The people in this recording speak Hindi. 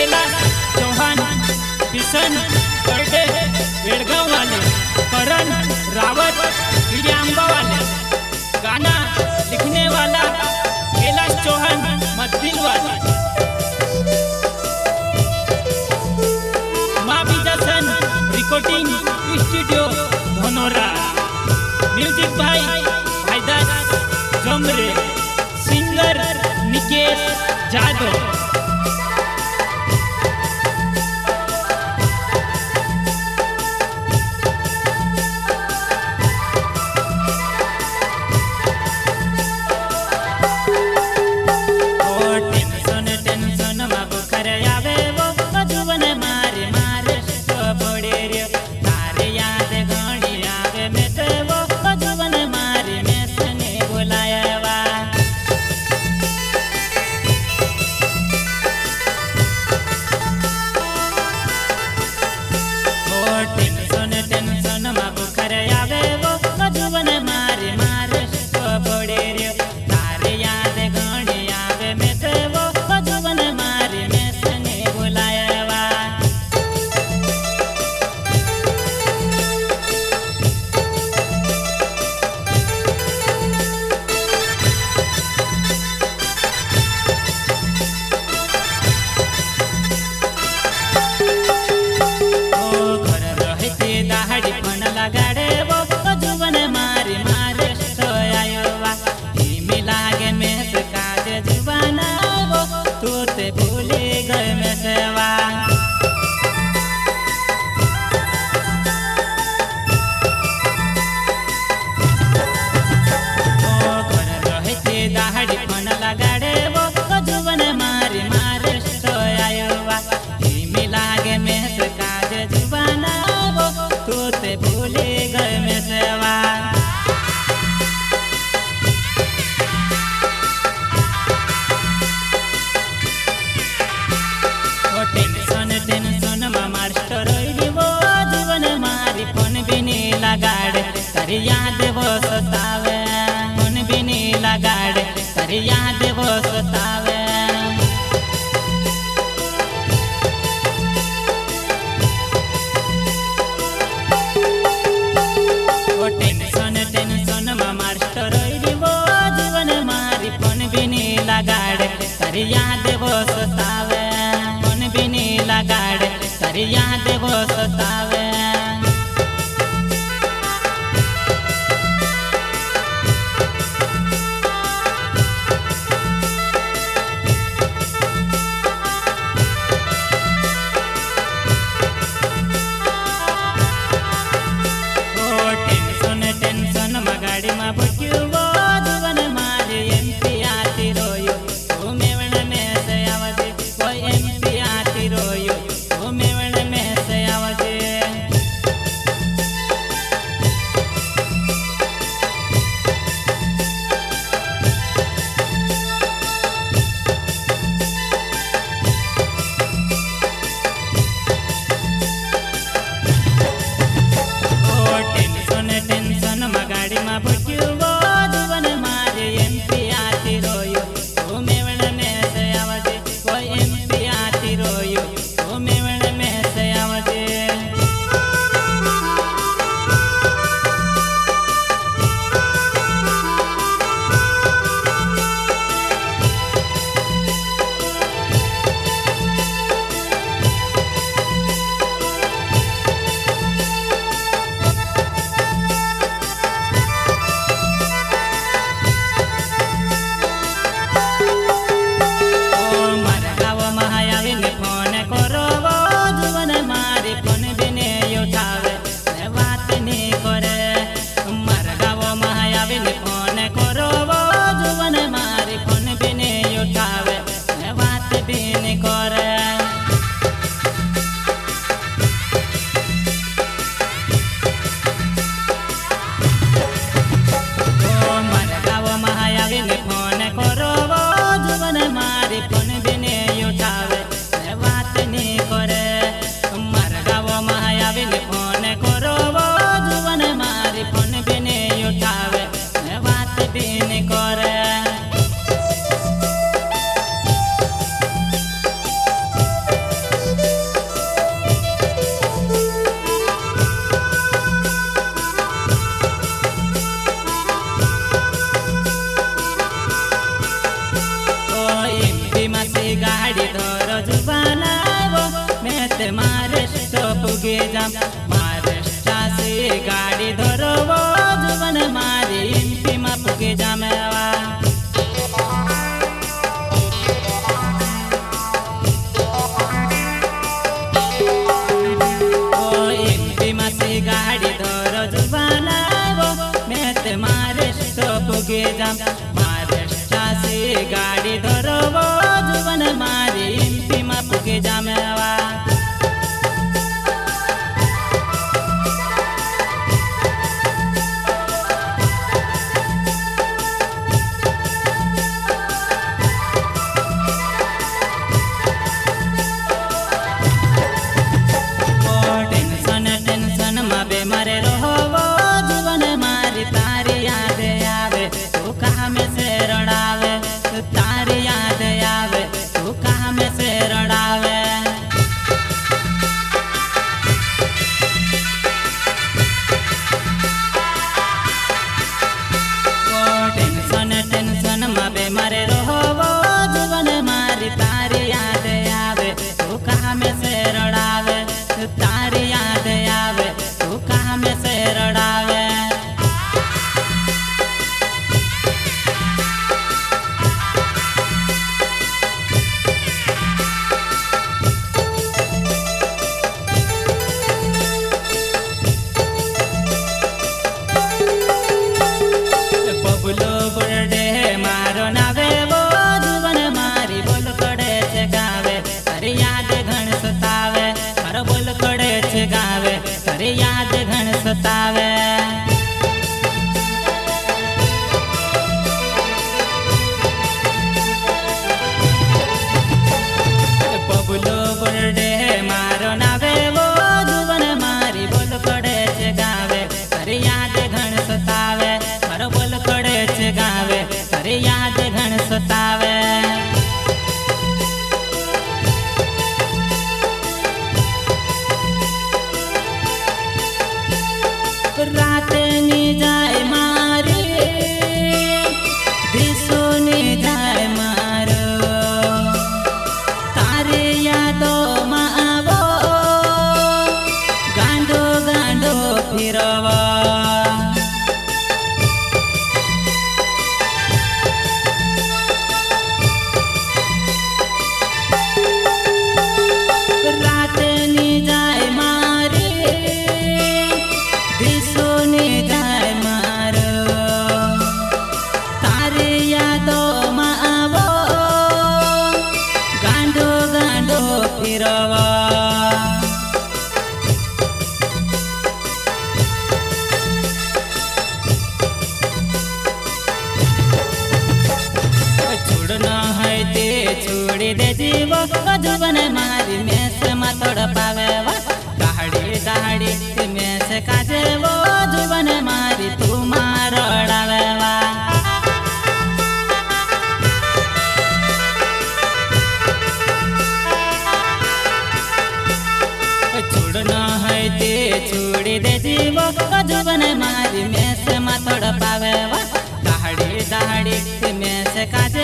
कैलाश चौहान, किशन बर्डे, बेड़गांव वाले, करण रावत, कीड़ियांबा वाले। गाना लिखने वाला कैलाश चौहान, मद्दिल वाले। माँ Bijasan recording studio Dhanora. Music भाई भाईदास जमरे, सिंगर निकेश जादव। याद वो सतावे, मन भी नहीं लगाड़े, तेरी याद वो सतावे। वो टेंशन टेंशन में मास्टर वो जीवन मारी मन भी नहीं लगाड़े, तेरी याद वो सतावे, मन भी नहीं लगाड़े, तेरी याद वो सतावे। ते महाराष्ट्र पुगे जाम महाराष्ट्राची गाडी धरवो जुवन मारी एमपी मा पुगे जामेवा गाड़ी धरो जुबाना वो मैं ते महाराष्ट्र पुगे जाम महाराष्ट्राची गाडी धरो वो जुवन मारी एमपी मा पुगे जामेवा मारे रहो जुवन मारी तारी याद आवे तू कहाँ में से रड़ावे तारी याद आवे तू कहाँ में से रड़ावे टेंशन टेंशन माबे मारे रहो जुवन मारी तारी याद आवे तू कहाँ में से रड़ावे तारी याद आवे कहाँ में से रड़ावे बबुलो बुरडे मारो नावे वो जुवन मारी बोल कड़े छे गावे अरे याद घण सतावे अरे बोल कड़े छे गावे अरे याद घण सतावे बबुलो बुरडे मारो नावे वो जुवन मारी बोल कड़े छे गावे अरे याद घण सतावे अरे बोल कड़े छे गावे अरे याद घण सतावे रात नी जाए मारे दिसो नी जाए मारो तारे यादो मा आवो गांडो गांडो फिरवा रात नी जाए मारे जाए मारो तारे यादो मा आवो गांडो गांडो फिरवा छोड़ना है ते छोड़ी दे जीवो जुवन मारी में से मातोड़ पावे वा दहाड़ी दहाड़ी में से काजे वो जुवन मारी तू मारड़ावे वा छोड़ना है ते छोड़ी दे जीवो जुवन मारी में से मातोड़ पावे वा दहाड़ी दहाड़ी में से काजे